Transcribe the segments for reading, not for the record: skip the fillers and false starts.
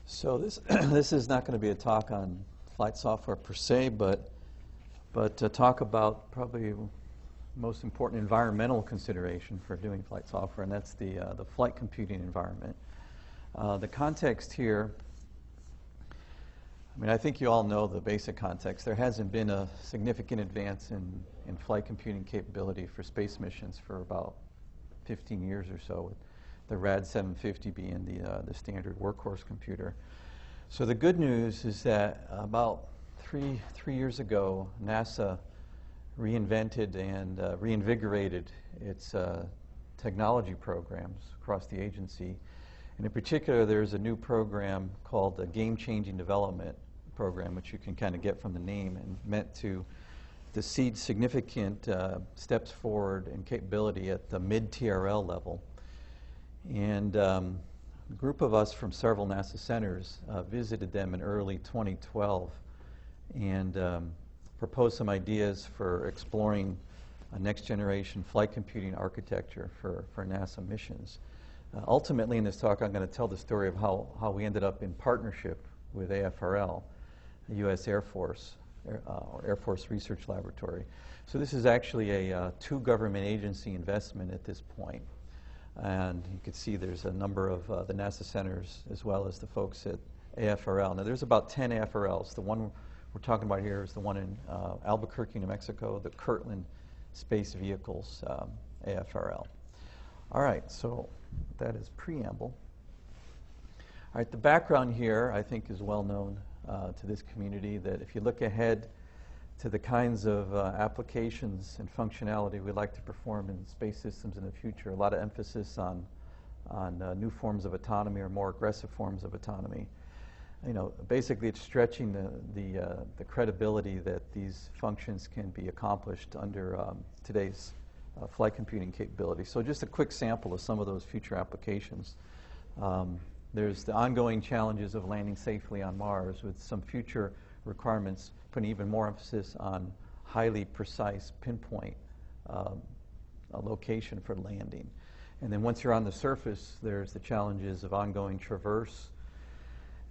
So this this is not going to be a talk on flight software per se, but to talk about probably the most important environmental consideration for doing flight software, and that's the flight computing environment. The context here, I mean, I think you all know the basic context. There hasn't been a significant advance in flight computing capability for space missions for about 15 years or so, with the RAD 750 being the standard workhorse computer. So the good news is that about three years ago, NASA reinvented and reinvigorated its technology programs across the agency. And in particular, there's a new program called the Game-Changing Development Program, which you can kind of get from the name, and meant to seed significant steps forward in capability at the mid-TRL level. And a group of us from several NASA centers visited them in early 2012 and proposed some ideas for exploring a next-generation flight computing architecture for NASA missions. Ultimately, in this talk, I'm going to tell the story of how we ended up in partnership with AFRL, the U.S. Air Force, or Air Force Research Laboratory. So this is actually a two government agency investment at this point. And you can see there's a number of the NASA centers as well as the folks at AFRL. Now there's about 10 AFRLs. The one we're talking about here is the one in Albuquerque, New Mexico, the Kirtland Space Vehicles AFRL. All right, so that is preamble. All right, the background here I think is well known to this community, that if you look ahead to the kinds of applications and functionality we'd like to perform in space systems in the future, a lot of emphasis on new forms of autonomy or more aggressive forms of autonomy. You know, basically it's stretching the credibility that these functions can be accomplished under today's flight computing capability. So just a quick sample of some of those future applications. There's the ongoing challenges of landing safely on Mars, with some future requirements putting even more emphasis on highly precise pinpoint a location for landing. And then once you're on the surface, there's the challenges of ongoing traverse,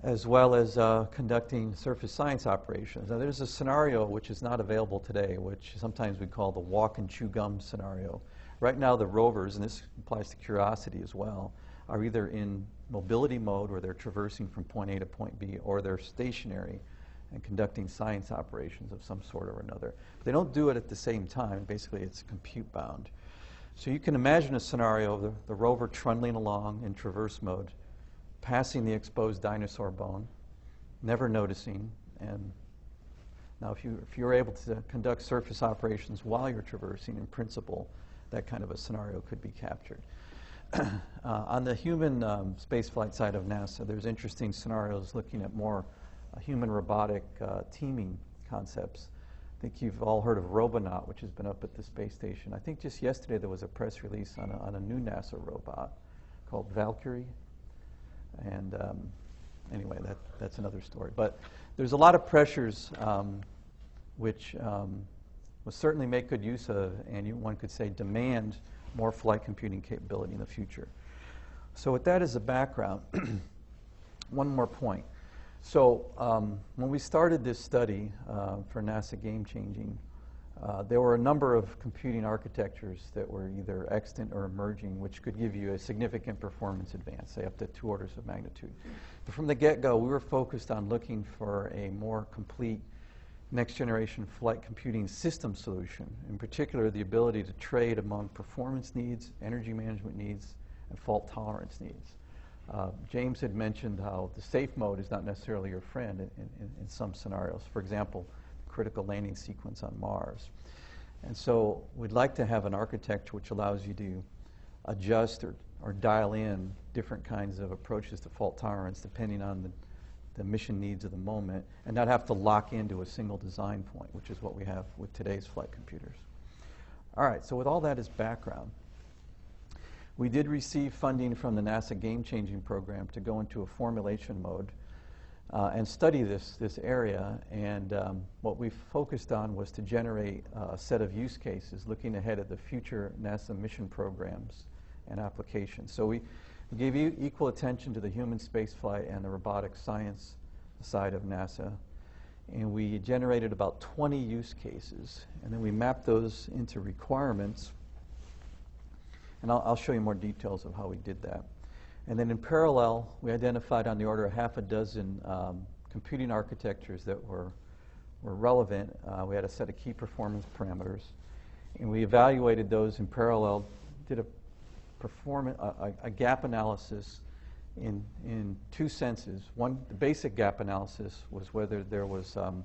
as well as conducting surface science operations. Now there's a scenario which is not available today, which sometimes we call the walk and chew gum scenario. Right now the rovers, and this applies to Curiosity as well, are either in mobility mode, where they're traversing from point A to point B, or they're stationary and conducting science operations of some sort or another. But they don't do it at the same time. Basically, it's compute bound. So you can imagine a scenario of the rover trundling along in traverse mode, passing the exposed dinosaur bone, never noticing. And now if you're able to conduct surface operations while you're traversing, in principle, that kind of a scenario could be captured. On the human spaceflight side of NASA, there's interesting scenarios looking at more human robotic teaming concepts. I think you've all heard of Robonaut, which has been up at the space station. I think just yesterday there was a press release on a new NASA robot called Valkyrie. And anyway, that's another story. But there's a lot of pressures which will certainly make good use of, and one could say demand, more flight computing capability in the future. So with that as a background, one more point. So when we started this study for NASA Game Changing, there were a number of computing architectures that were either extant or emerging, which could give you a significant performance advance, say up to 2 orders of magnitude. But from the get-go, we were focused on looking for a more complete next-generation flight computing system solution, in particular the ability to trade among performance needs, energy management needs, and fault tolerance needs. James had mentioned how the safe mode is not necessarily your friend in some scenarios. For example, critical landing sequence on Mars. And so we'd like to have an architecture which allows you to adjust or dial in different kinds of approaches to fault tolerance depending on the mission needs of the moment, and not have to lock into a single design point, which is what we have with today's flight computers. All right, so with all that as background, we did receive funding from the NASA Game Changing program to go into a formulation mode and study this area. And what we focused on was to generate a set of use cases looking ahead at the future NASA mission programs and applications. So We gave equal attention to the human spaceflight and the robotic science side of NASA. And we generated about 20 use cases. And then we mapped those into requirements. And I'll show you more details of how we did that. And then in parallel, we identified on the order of half a dozen computing architectures that were relevant. We had a set of key performance parameters. And we evaluated those in parallel, did a gap analysis in two senses. One, the basic gap analysis was whether there was an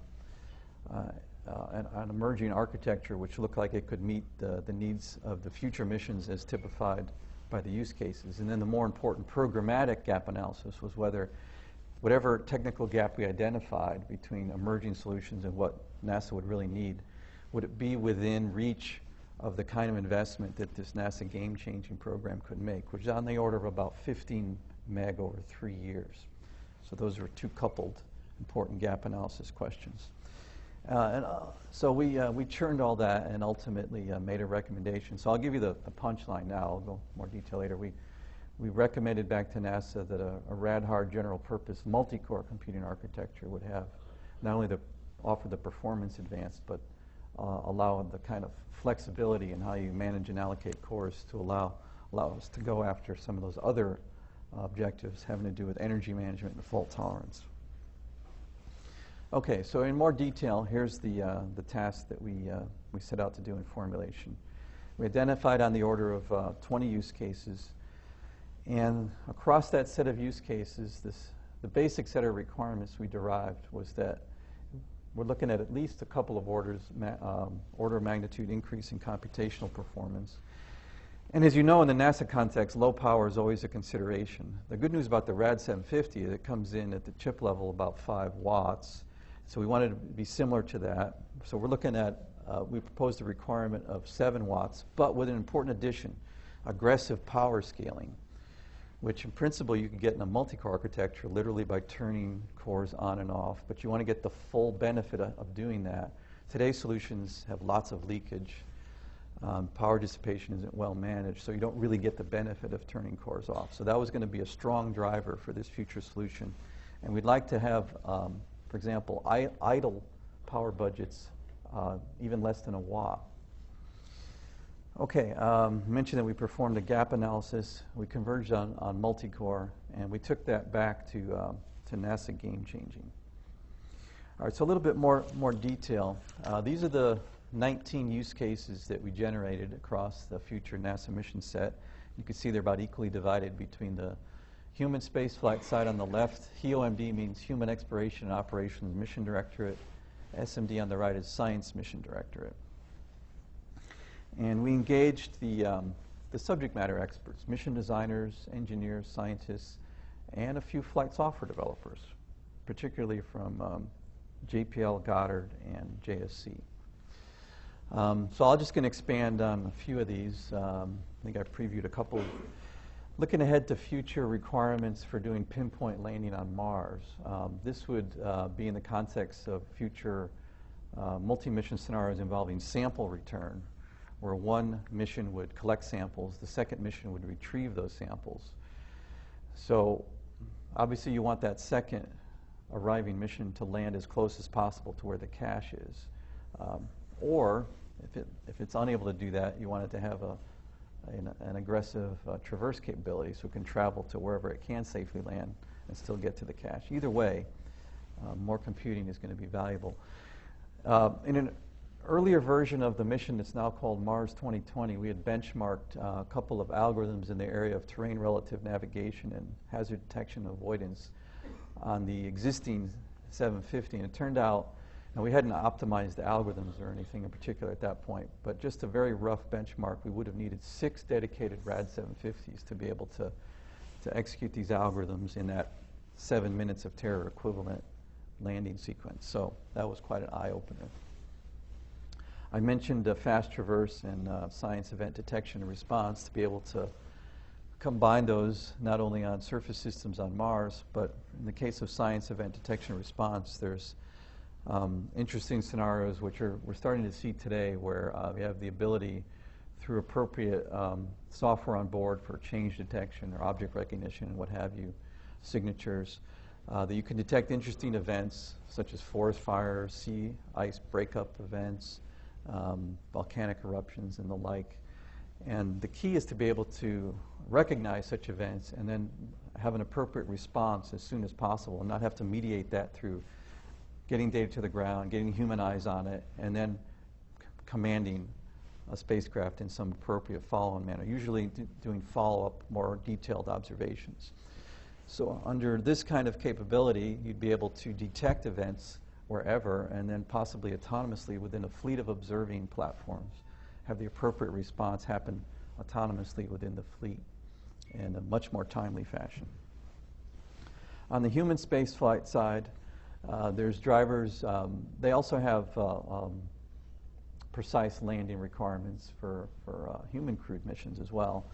emerging architecture which looked like it could meet the needs of the future missions as typified by the use cases. And then the more important programmatic gap analysis was whether whatever technical gap we identified between emerging solutions and what NASA would really need, would it be within reach of the kind of investment that this NASA game-changing program could make, which is on the order of about 15 meg over 3 years. So those are two coupled important gap analysis questions. So we churned all that and ultimately made a recommendation. So I'll give you the punchline now. I'll go more detail later. We recommended back to NASA that a rad-hard general-purpose multi-core computing architecture would have not only offer the performance advance, but allow the kind of flexibility in how you manage and allocate cores to allow us to go after some of those other objectives having to do with energy management and fault tolerance. Okay, so in more detail, here's the task that we set out to do in formulation. We identified on the order of 20 use cases, and across that set of use cases, the basic set of requirements we derived was that we're looking at least a couple of order of magnitude increase in computational performance. And as you know, in the NASA context, low power is always a consideration. The good news about the RAD 750 is it comes in at the chip level about 5 watts. So we wanted to be similar to that. So we're looking at, we proposed a requirement of 7 watts, but with an important addition, aggressive power scaling, which in principle you can get in a multi-core architecture literally by turning cores on and off, but you want to get the full benefit of doing that. Today's solutions have lots of leakage. Power dissipation isn't well managed, so you don't really get the benefit of turning cores off. So that was going to be a strong driver for this future solution. And we'd like to have, for example, idle power budgets even less than a watt. Okay, mentioned that we performed a gap analysis. We converged on multi-core, and we took that back to NASA Game Changing. All right, so a little bit more detail. These are the 19 use cases that we generated across the future NASA mission set. You can see they're about equally divided between the human spaceflight side on the left. HEOMD means Human Exploration and Operations Mission Directorate. SMD on the right is Science Mission Directorate. And we engaged the subject matter experts, mission designers, engineers, scientists, and a few flight software developers, particularly from JPL, Goddard, and JSC. So I'm just going to expand on a few of these. I think I previewed a couple. Looking ahead to future requirements for doing pinpoint landing on Mars. This would be in the context of future multi-mission scenarios involving sample return, where one mission would collect samples, the second mission would retrieve those samples. So obviously you want that second arriving mission to land as close as possible to where the cache is. Or if it's unable to do that, you want it to have an aggressive traverse capability so it can travel to wherever it can safely land and still get to the cache. Either way, more computing is going to be valuable. In an earlier version of the mission that's now called Mars 2020, we had benchmarked a couple of algorithms in the area of terrain relative navigation and hazard detection avoidance on the existing 750, and it turned out, and we hadn't optimized the algorithms or anything in particular at that point, but just a very rough benchmark, we would have needed 6 dedicated RAD 750s to be able to execute these algorithms in that 7 minutes of terror equivalent landing sequence. So that was quite an eye-opener. I mentioned fast traverse and science event detection and response to be able to combine those not only on surface systems on Mars, but in the case of science event detection and response, there's interesting scenarios which we're starting to see today where we have the ability through appropriate software on board for change detection or object recognition and what have you, signatures, that you can detect interesting events such as forest fires, sea ice breakup events, volcanic eruptions and the like. And the key is to be able to recognize such events and then have an appropriate response as soon as possible and not have to mediate that through getting data to the ground, getting human eyes on it, and then commanding a spacecraft in some appropriate follow-on manner, usually doing follow-up, more detailed observations. So under this kind of capability, you'd be able to detect events wherever and then possibly autonomously within a fleet of observing platforms, have the appropriate response happen autonomously within the fleet in a much more timely fashion. On the human spaceflight side, there's drivers. They also have precise landing requirements for human crewed missions as well,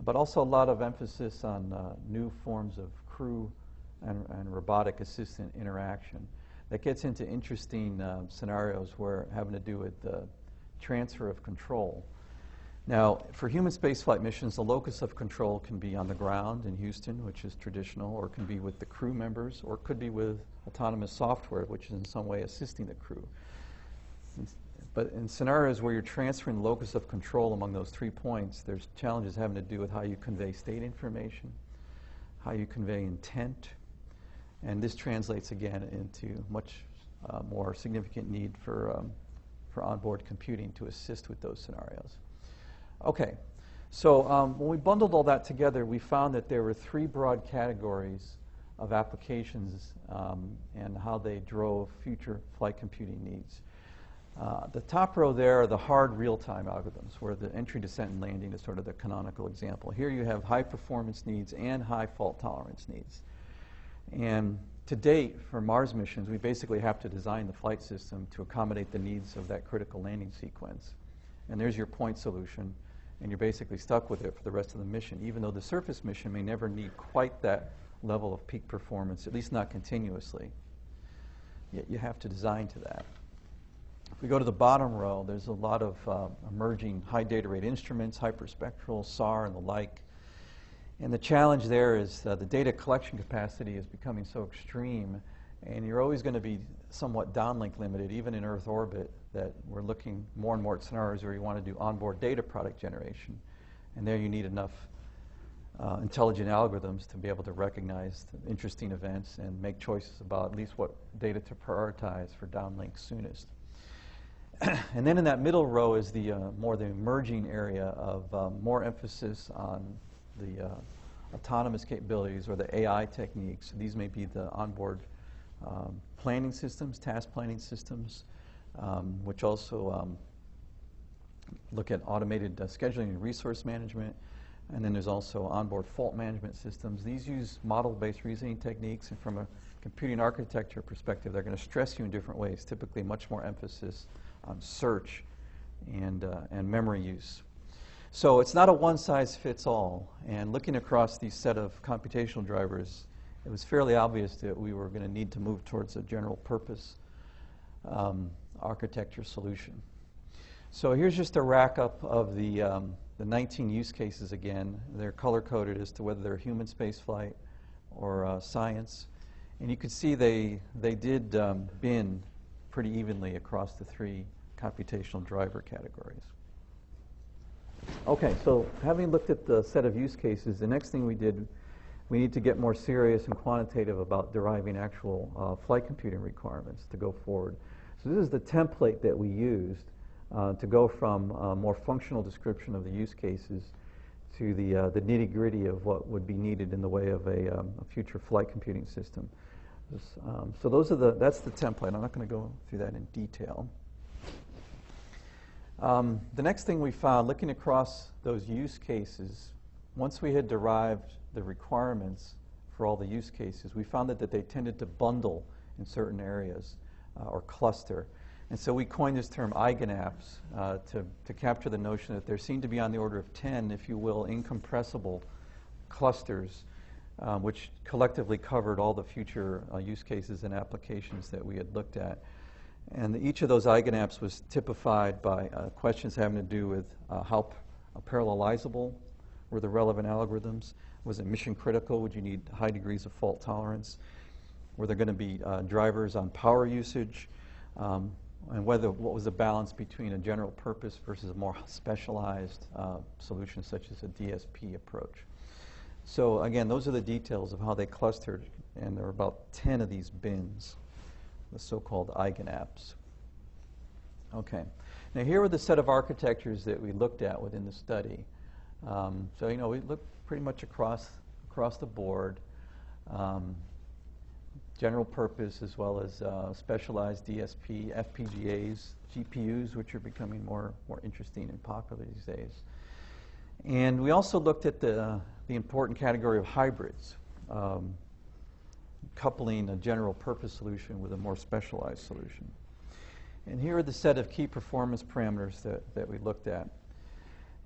but also a lot of emphasis on new forms of crew and robotic assistant interaction. That gets into interesting scenarios where having to do with the transfer of control. Now, for human spaceflight missions, the locus of control can be on the ground in Houston, which is traditional, or it can be with the crew members, or it could be with autonomous software, which is in some way assisting the crew. But in scenarios where you're transferring the locus of control among those 3 points, there's challenges having to do with how you convey state information, how you convey intent, and this translates again into much more significant need for onboard computing to assist with those scenarios. Okay, so when we bundled all that together, we found that there were 3 broad categories of applications and how they drove future flight computing needs. The top row there are the hard real-time algorithms, where the entry, descent, and landing is sort of the canonical example. Here you have high performance needs and high fault tolerance needs. And to date, for Mars missions, we basically have to design the flight system to accommodate the needs of that critical landing sequence. And there's your point solution, and you're basically stuck with it for the rest of the mission, even though the surface mission may never need quite that level of peak performance, at least not continuously. Yet you have to design to that. If we go to the bottom row, there's a lot of emerging high data rate instruments, hyperspectral, SAR, and the like. And the challenge there is the data collection capacity is becoming so extreme, and you're always going to be somewhat downlink limited, even in Earth orbit, that we're looking more and more at scenarios where you want to do onboard data product generation. And there you need enough intelligent algorithms to be able to recognize the interesting events and make choices about at least what data to prioritize for downlink soonest. And then in that middle row is the more the emerging area of more emphasis on the autonomous capabilities or the AI techniques. These may be the onboard planning systems, task planning systems, which also look at automated scheduling and resource management. And then there's also onboard fault management systems. These use model-based reasoning techniques, and from a computing architecture perspective, they're going to stress you in different ways, typically much more emphasis on search and memory use. So it's not a one-size-fits-all. And looking across these set of computational drivers, it was fairly obvious that we were going to need to move towards a general purpose architecture solution. So here's just a rack-up of the 19 use cases again. They're color-coded as to whether they're human spaceflight or science. And you can see they did bin pretty evenly across the 3 computational driver categories. Okay, so having looked at the set of use cases, the next thing we did, we need to get more serious and quantitative about deriving actual flight computing requirements to go forward. So this is the template that we used to go from a more functional description of the use cases to the nitty-gritty of what would be needed in the way of a future flight computing system. So that's the template. I'm not going to go through that in detail. The next thing we found, looking across those use cases, once we had derived the requirements for all the use cases, we found that they tended to bundle in certain areas or cluster. And so we coined this term eigenapps to capture the notion that there seemed to be on the order of 10, if you will, incompressible clusters which collectively covered all the future use cases and applications that we had looked at. And each of those eigenapps was typified by questions having to do with how parallelizable? Were the relevant algorithms? Was it mission critical? Would you need high degrees of fault tolerance? Were there going to be drivers on power usage? And what was the balance between a general purpose versus a more specialized solution such as a DSP approach? So again, those are the details of how they clustered, and there are about 10 of these bins, the so-called eigenapps. Okay, now here are the set of architectures that we looked at within the study. So we looked pretty much across the board. General purpose as well as specialized DSP, FPGAs, GPUs, which are becoming more interesting and popular these days. And we also looked at the important category of hybrids, coupling a general purpose solution with a more specialized solution. And here are the set of key performance parameters that we looked at.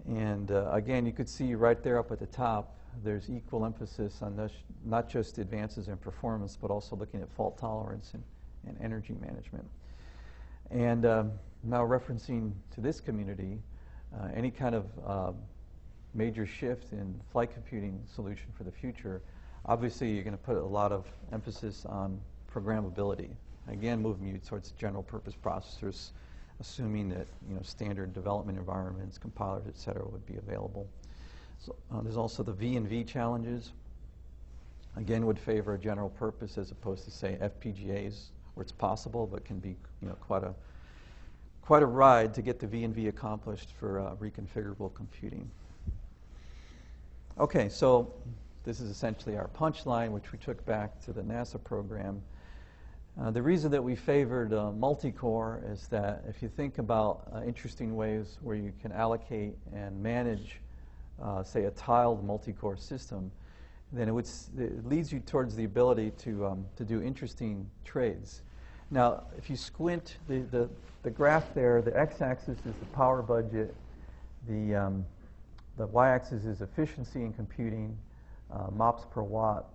And again, you could see right there up at the top, there's equal emphasis on this, not just advances in performance, but also looking at fault tolerance and energy management. And now referencing to this community, any kind of major shift in flight computing solution for the future, obviously you're going to put a lot of emphasis on programmability. Again, moving you towards general purpose processors, assuming that standard development environments, compilers, et cetera, would be available. So, there's also the V&V challenges. Again, would favor a general purpose as opposed to, say, FPGAs, where it's possible, but can be quite a ride to get the V&V accomplished for reconfigurable computing. Okay, so this is essentially our punchline, which we took back to the NASA program. The reason that we favored multi-core is that if you think about interesting ways where you can allocate and manage say a tiled multi-core system, then it leads you towards the ability to do interesting trades. Now, if you squint, the graph there, the x-axis is the power budget, the y-axis is efficiency in computing, MOPS per watt.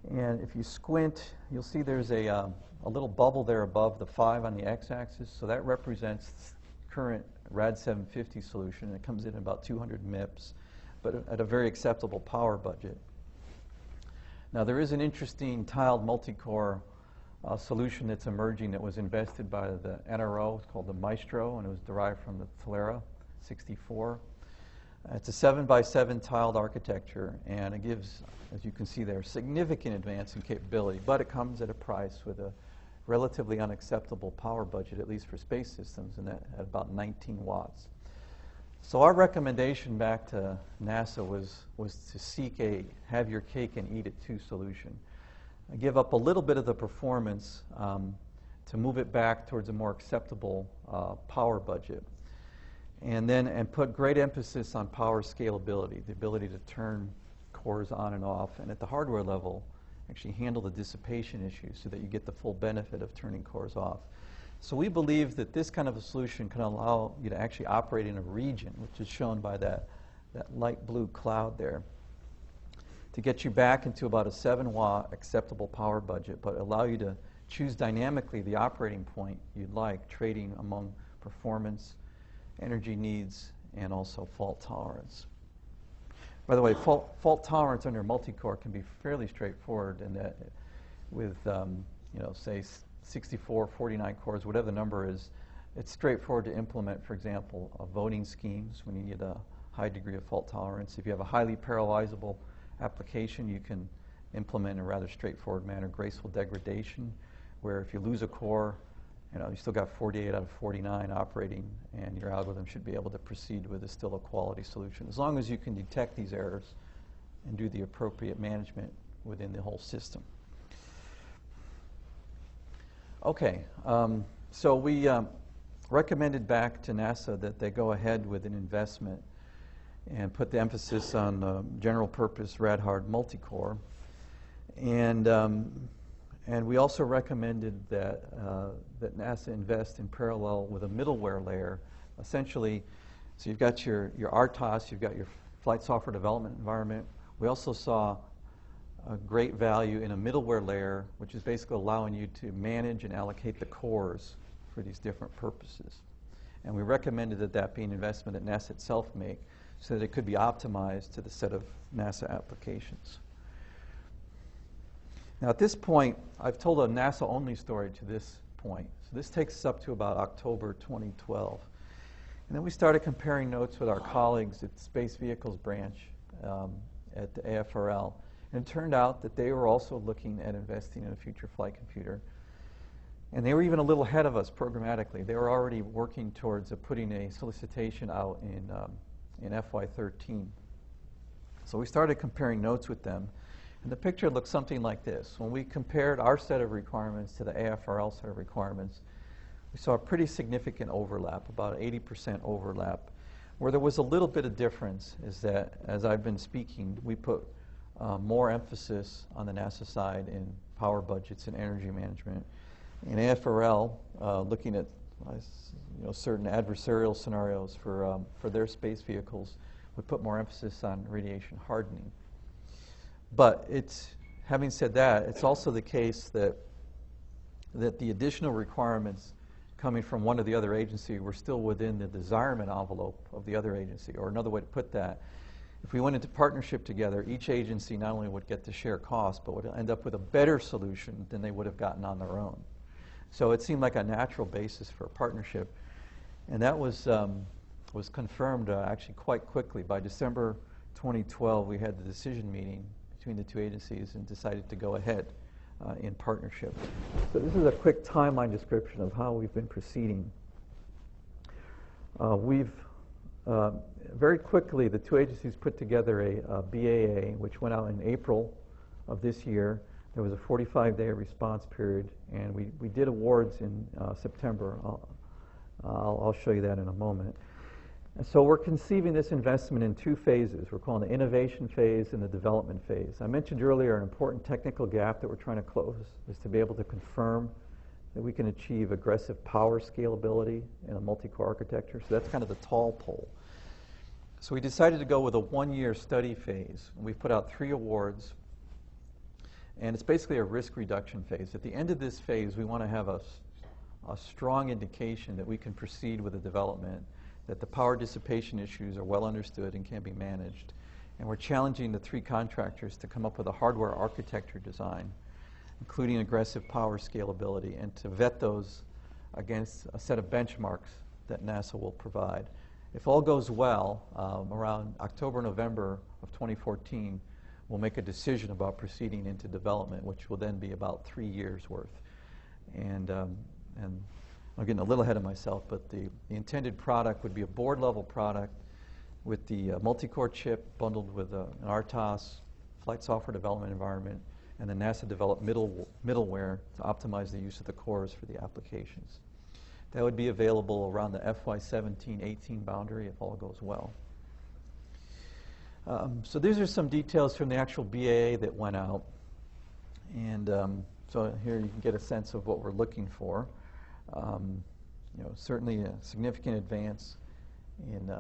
And if you squint, you'll see there's a little bubble there above the 5 on the x-axis, so that represents current RAD 750 solution. It comes in at about 200 MIPS. But at a very acceptable power budget. Now, there is an interesting tiled multi-core solution that's emerging that was invested by the NRO. It's called the Maestro, and it was derived from the Telera 64. It's a 7x7 tiled architecture, and it gives, as you can see there, significant advance in capability, but it comes at a price with a relatively unacceptable power budget, at least for space systems, and that at about 19 watts. So our recommendation back to NASA was to seek a have your cake and eat it too solution. Give up a little bit of the performance to move it back towards a more acceptable power budget. And put great emphasis on power scalability, the ability to turn cores on and off, and at the hardware level, actually handle the dissipation issues so that you get the full benefit of turning cores off. So we believe that this kind of a solution can allow you to actually operate in a region, which is shown by that light blue cloud there, to get you back into about a 7-watt acceptable power budget, but allow you to choose dynamically the operating point you'd like, trading among performance, energy needs, and also fault tolerance. By the way, fault tolerance under multi-core can be fairly straightforward in that with, say, 64, 49 cores, whatever the number is, it's straightforward to implement, for example, voting schemes when you need a high degree of fault tolerance. If you have a highly parallelizable application, you can implement in a rather straightforward manner graceful degradation, where if you lose a core, you still got 48 out of 49 operating, and your algorithm should be able to proceed with still a quality solution, as long as you can detect these errors and do the appropriate management within the whole system. Okay, so we recommended back to NASA that they go ahead with an investment and put the emphasis on general purpose rad-hard multi-core. And we also recommended that NASA invest in parallel with a middleware layer. Essentially, so you've got your RTOS, you've got your flight software development environment. We also saw a great value in a middleware layer, which is basically allowing you to manage and allocate the cores for these different purposes. And we recommended that be an investment that NASA itself make, so that it could be optimized to the set of NASA applications. Now at this point, I've told a NASA-only story to this point. So this takes us up to about October 2012. And then we started comparing notes with our colleagues at the Space Vehicles branch at the AFRL. And it turned out that they were also looking at investing in a future flight computer. And they were even a little ahead of us programmatically. They were already working towards putting a solicitation out in FY13. So we started comparing notes with them. And the picture looks something like this. When we compared our set of requirements to the AFRL set of requirements, we saw a pretty significant overlap, about 80% overlap. Where there was a little bit of difference is that, as I've been speaking, we put more emphasis on the NASA side in power budgets and energy management. In AFRL, looking at certain adversarial scenarios for their space vehicles, we put more emphasis on radiation hardening. But having said that, it's also the case that the additional requirements coming from one or the other agency were still within the desirement envelope of the other agency. Or another way to put that, if we went into partnership together, each agency not only would get to share costs, but would end up with a better solution than they would have gotten on their own. So it seemed like a natural basis for a partnership. And that was confirmed actually quite quickly. By December 2012, we had the decision meeting between the two agencies and decided to go ahead in partnership. So this is a quick timeline description of how we've been proceeding. Very quickly, the two agencies put together a BAA, which went out in April of this year. There was a 45-day response period, and we did awards in September. I'll show you that in a moment. And so we're conceiving this investment in two phases. We're calling the innovation phase and the development phase. I mentioned earlier an important technical gap that we're trying to close is to be able to confirm that we can achieve aggressive power scalability in a multi-core architecture. So that's kind of the tall pole. So we decided to go with a one-year study phase. And we've put out 3 awards. And it's basically a risk reduction phase. At the end of this phase, we want to have a strong indication that we can proceed with the development, that the power dissipation issues are well understood and can be managed. And we're challenging the 3 contractors to come up with a hardware architecture design, including aggressive power scalability, and to vet those against a set of benchmarks that NASA will provide. If all goes well, around October, November of 2014, we'll make a decision about proceeding into development, which will then be about 3 years worth. And I'm getting a little ahead of myself, but the intended product would be a board-level product with the multi-core chip bundled with an RTOS flight software development environment, and the NASA-developed middleware to optimize the use of the cores for the applications. That would be available around the FY17-18 boundary if all goes well. So these are some details from the actual BAA that went out. And so here you can get a sense of what we're looking for. Certainly a significant advance in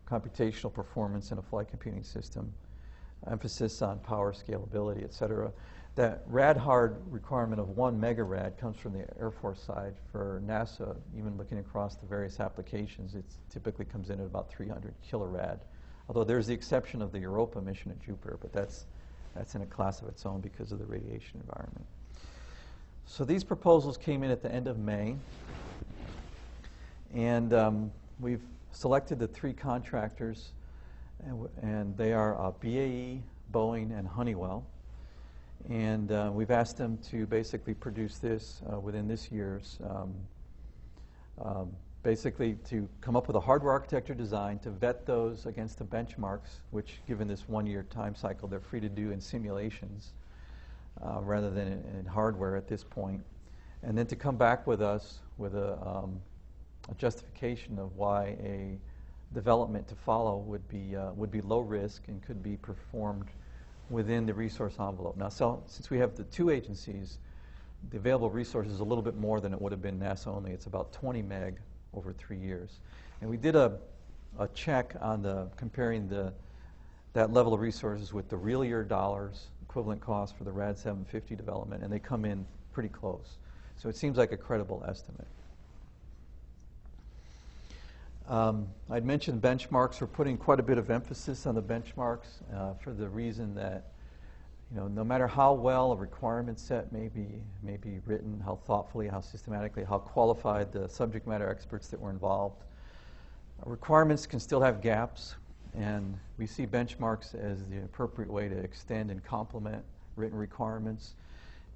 computational performance in a flight computing system, emphasis on power scalability, et cetera. That rad-hard requirement of 1 megarad comes from the Air Force side. For NASA, even looking across the various applications, it typically comes in at about 300 kilorad. Although there's the exception of the Europa mission at Jupiter, but that's in a class of its own because of the radiation environment. So these proposals came in at the end of May, and we've selected the 3 contractors, and they are BAE, Boeing, and Honeywell. And we've asked them to basically produce this within this year's, basically to come up with a hardware architecture design to vet those against the benchmarks, which given this 1-year time cycle, they're free to do in simulations rather than in hardware at this point. And then to come back with us with a justification of why a development to follow would be low risk and could be performed within the resource envelope. Now, so since we have the 2 agencies, the available resource is a little bit more than it would have been NASA only. It's about 20 meg over 3 years. And we did a check on comparing that level of resources with the real year dollars equivalent cost for the RAD 750 development, and they come in pretty close. So it seems like a credible estimate. I'd mentioned benchmarks. We're putting quite a bit of emphasis on the benchmarks for the reason that, no matter how well a requirement set may be written, how thoughtfully, how systematically, how qualified the subject matter experts that were involved, requirements can still have gaps, and we see benchmarks as the appropriate way to extend and complement written requirements,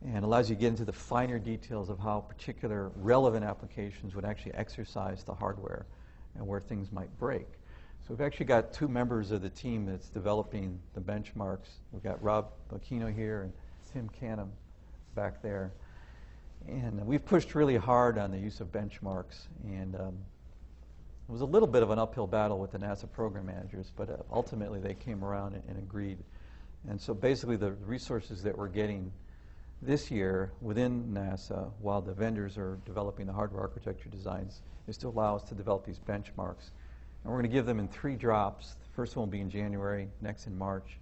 and allows you to get into the finer details of how particular relevant applications would actually exercise the hardware and where things might break. So we've actually got two members of the team that's developing the benchmarks. We've got Rob Bocchino here and Tim Canham back there. And we've pushed really hard on the use of benchmarks. And it was a little bit of an uphill battle with the NASA program managers, but ultimately they came around and agreed. And so basically the resources that we're getting this year within NASA, while the vendors are developing the hardware architecture designs, is to allow us to develop these benchmarks. And we're going to give them in 3 drops. The first one will be in January, next in March,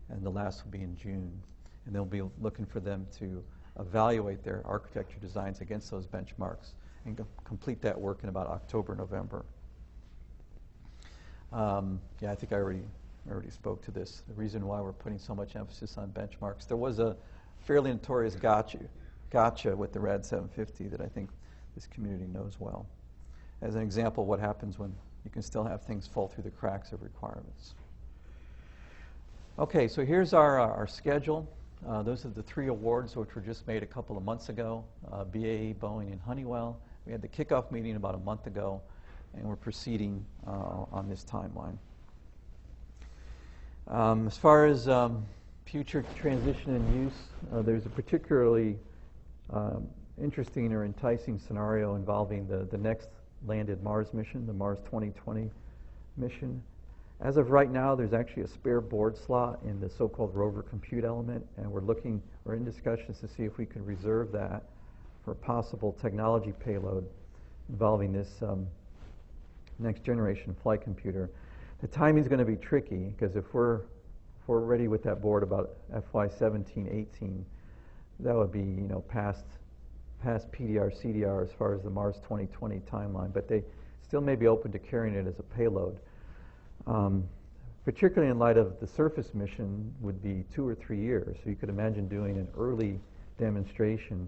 and the last will be in June. And they'll be looking for them to evaluate their architecture designs against those benchmarks and complete that work in about October, November. Yeah, I think I already spoke to this. The reason why we're putting so much emphasis on benchmarks. There was a fairly notorious gotcha with the RAD 750 that I think this community knows well. As an example, what happens when you can still have things fall through the cracks of requirements. Okay, so here's our schedule. Those are the 3 awards which were just made a couple of months ago, BAE, Boeing, and Honeywell. We had the kickoff meeting about a month ago, and we're proceeding on this timeline. As far as future transition and use, there's a particularly interesting or enticing scenario involving the next landed Mars mission, the Mars 2020 mission. As of right now, there's actually a spare board slot in the so-called rover compute element, and we're in discussions to see if we can reserve that for a possible technology payload involving this next generation flight computer. The timing is going to be tricky because if we're ready with that board about FY 17-18, that would be past PDR, CDR as far as the Mars 2020 timeline, but they still may be open to carrying it as a payload. Particularly in light of the surface mission would be 2 or 3 years. So you could imagine doing an early demonstration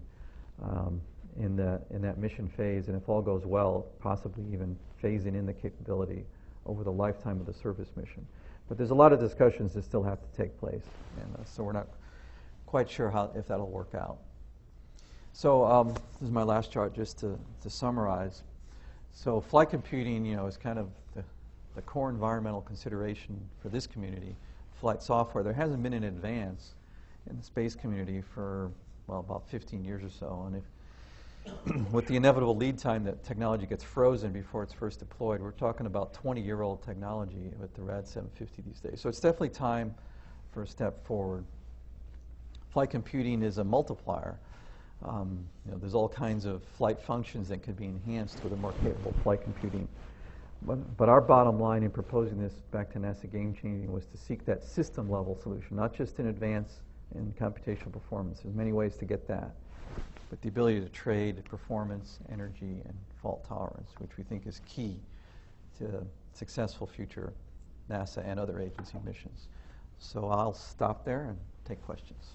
in that mission phase, and if all goes well, possibly even phasing in the capability over the lifetime of the surface mission. But there's a lot of discussions that still have to take place, and so we're not quite sure if that'll work out. So this is my last chart just to summarize. So flight computing, is kind of the core environmental consideration for this community. Flight software, there hasn't been an advance in the space community for, well, about 15 years or so. And if with the inevitable lead time that technology gets frozen before it's first deployed, we're talking about 20-year-old technology with the RAD 750 these days. So it's definitely time for a step forward. Flight computing is a multiplier. There's all kinds of flight functions that could be enhanced with a more capable flight computing. But our bottom line in proposing this back to NASA Game Changing was to seek that system-level solution, not just in advance in computational performance. There's many ways to get that, but the ability to trade performance, energy, and fault tolerance, which we think is key to successful future NASA and other agency missions. So I'll stop there and take questions.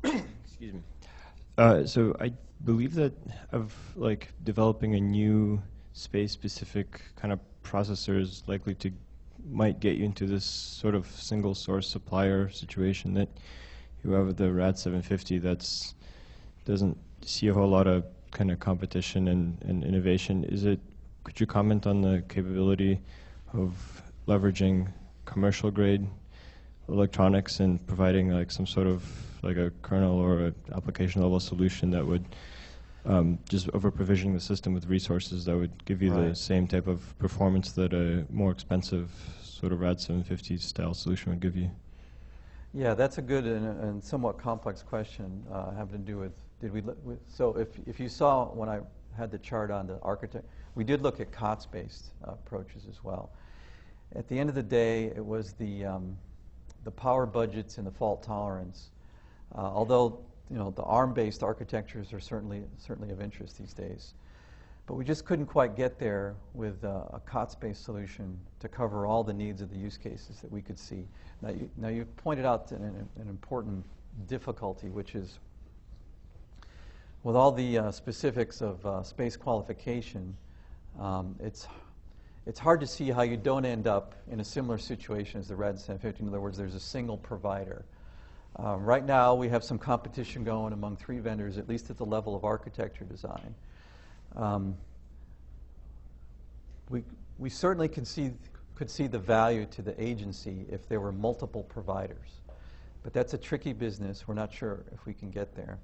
Excuse me. So I believe that of developing a new space-specific kind of processor is likely to might get you into this sort of single source supplier situation that you have with the RAD 750 that's doesn't see a whole lot of kind of competition and innovation. Could you comment on the capability of leveraging commercial grade electronics and providing some sort of a kernel or an application level solution that would just over provisioning the system with resources that would give you the same type of performance that a more expensive sort of RAD 750 style solution would give you? Yeah, that's a good and somewhat complex question having to do with did we look? So if you saw when I had the chart on the architect, we did look at COTS-based approaches as well. At the end of the day, it was the power budgets and the fault tolerance. Although the ARM-based architectures are certainly of interest these days, but we just couldn't quite get there with a COTS-based solution to cover all the needs of the use cases that we could see. Now you pointed out an important difficulty, which is with all the specifics of space qualification, it's hard to see how you don't end up in a similar situation as the RAD 750. In other words, there's a single provider. Right now, we have some competition going among 3 vendors, at least at the level of architecture design. We certainly could see the value to the agency if there were multiple providers. But that's a tricky business. We're not sure if we can get there.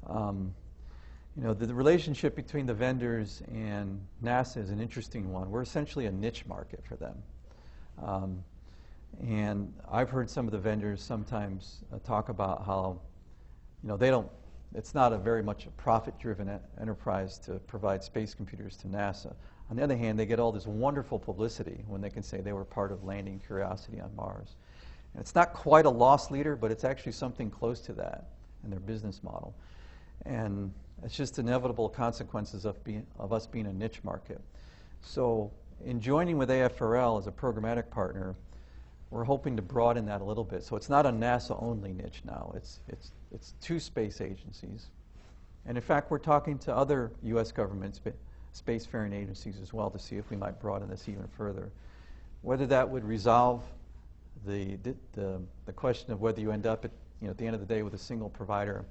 The relationship between the vendors and NASA is an interesting one. We're essentially a niche market for them. And I've heard some of the vendors sometimes talk about how, it's not a very much a profit-driven enterprise to provide space computers to NASA. On the other hand, they get all this wonderful publicity when they can say they were part of landing Curiosity on Mars. And it's not quite a loss leader, but it's actually something close to that in their business model. And it's just inevitable consequences of us being a niche market. So in joining with AFRL as a programmatic partner, we're hoping to broaden that a little bit. So it's not a NASA-only niche now. It's 2 space agencies. And in fact, we're talking to other U.S. government spacefaring agencies as well to see if we might broaden this even further. Whether that would resolve the question of whether you end up at the end of the day with a single provider,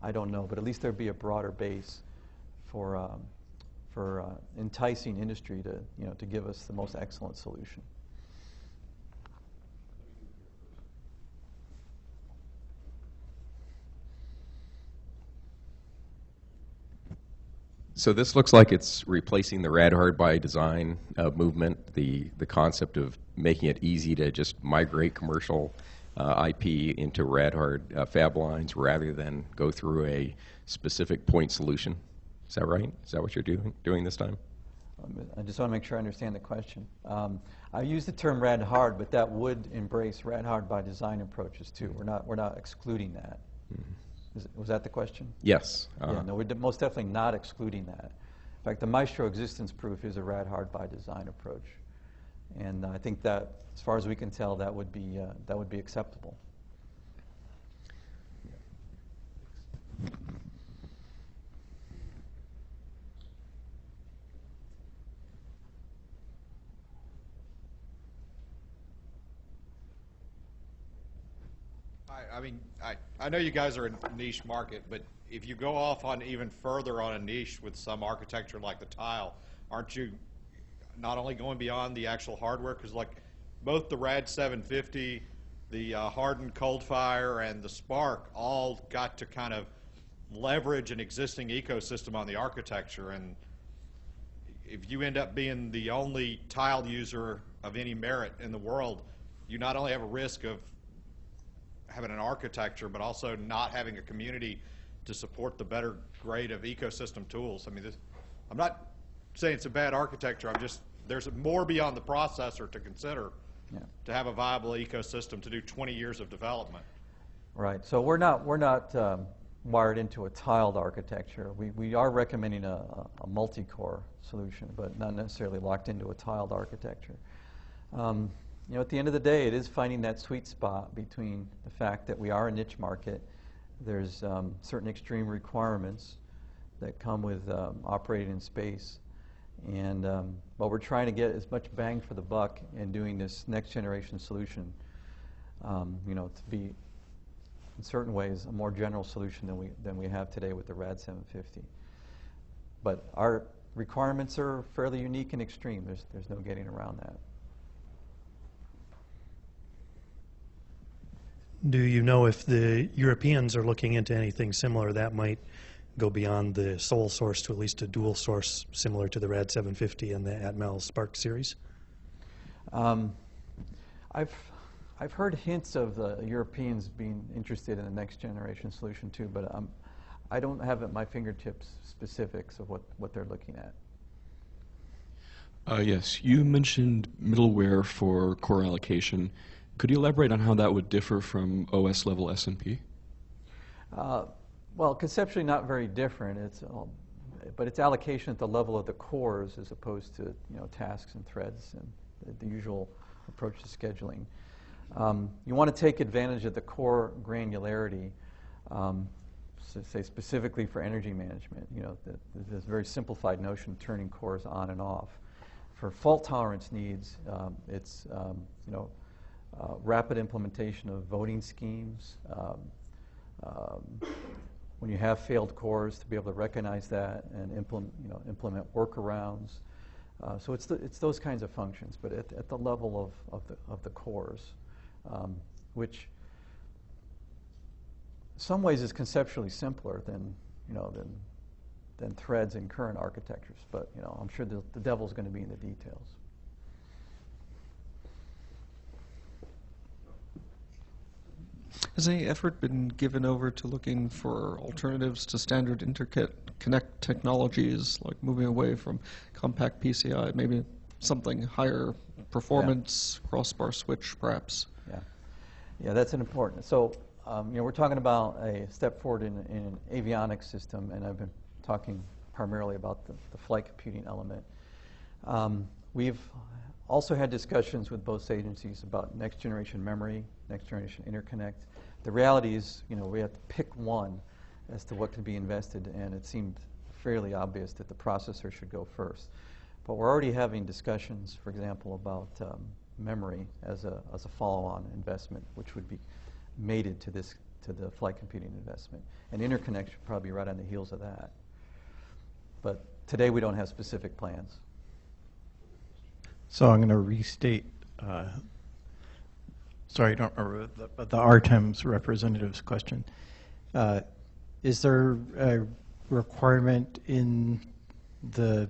I don't know, but at least there'd be a broader base for enticing industry to give us the most excellent solution. So this looks like it's replacing the rad hard by design movement, the concept of making it easy to just migrate commercial IP into rad hard fab lines rather than go through a specific point solution. Is that right? Is that what you're doing this time? I just want to make sure I understand the question. I use the term rad hard, but that would embrace rad hard by design approaches too. We're not excluding that. Mm-hmm. Was that the question? Yes. Yeah, no, we're most definitely not excluding that. In fact, the Maestro existence proof is a rad hard by design approach, and I think that, as far as we can tell, that would be acceptable. I know you guys are a niche market, but if you go off on even further on a niche with some architecture like the tile, aren't you not only going beyond the actual hardware? Because like both the RAD 750, the hardened cold fire, and the Spark all got to kind of leverage an existing ecosystem on the architecture. And if you end up being the only tile user of any merit in the world, you not only have a risk of having an architecture, but also not having a community to support the better grade of ecosystem tools. I mean, I'm not saying it's a bad architecture. There's more beyond the processor to consider to have a viable ecosystem to do 20 years of development. Right. So we're not wired into a tiled architecture. We are recommending a multi-core solution, but not necessarily locked into a tiled architecture. At the end of the day, it is finding that sweet spot between the fact that we are a niche market. There's certain extreme requirements that come with operating in space. And but we're trying to get as much bang for the buck in doing this next generation solution, to be, in certain ways, a more general solution than we have today with the RAD 750. But our requirements are fairly unique and extreme. There's no getting around that. Do you know if the Europeans are looking into anything similar that might go beyond the sole source to at least a dual source similar to the RAD 750 and the Atmel Spark series? I've heard hints of the Europeans being interested in the next generation solution too, but I don't have at my fingertips specifics of what they're looking at. Yes, you mentioned middleware for core allocation. Could you elaborate on how that would differ from OS level S&P? Well, conceptually not very different. But it's allocation at the level of the cores as opposed to tasks and threads and the usual approach to scheduling. You want to take advantage of the core granularity, say specifically for energy management. There's a very simplified notion of turning cores on and off. For fault tolerance needs, it's rapid implementation of voting schemes. When you have failed cores, to be able to recognize that and implement workarounds. So it's those kinds of functions, but at the level of the cores, which in some ways is conceptually simpler than threads in current architectures. But I'm sure the devil's going to be in the details. Has any effort been given over to looking for alternatives to standard interconnect technologies, like moving away from compact PCI, maybe something higher performance, crossbar switch, perhaps? Yeah, that's an important. So, we're talking about a step forward in an avionics system, and I've been talking primarily about the flight computing element. We've also had discussions with both agencies about next generation memory, next generation interconnect. The reality is, we have to pick one as to what can be invested, and it seemed fairly obvious that the processor should go first. But we're already having discussions, for example, about memory as a follow-on investment, which would be mated to the flight computing investment. And interconnect should probably be right on the heels of that. But today we don't have specific plans. So I'm going to restate, sorry, I don't remember, but the RTEM's representative's question. Is there a requirement in the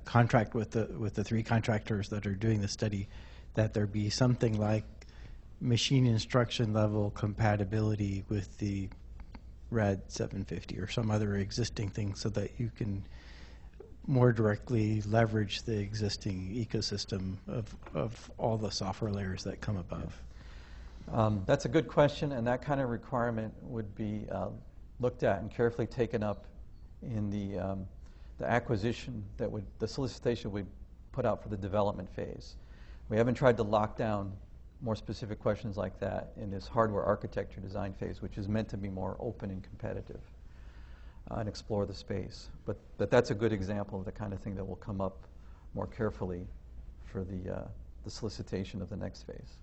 contract with the three contractors that are doing the study that there be something like machine instruction level compatibility with the RAD 750 or some other existing thing so that you can more directly leverage the existing ecosystem of all the software layers that come above? That's a good question, and that kind of requirement would be looked at and carefully taken up in the acquisition the solicitation we put out for the development phase. We haven't tried to lock down more specific questions like that in this hardware architecture design phase, which is meant to be more open and competitive and explore the space. But that's a good example of the kind of thing that will come up more carefully for the solicitation of the next phase.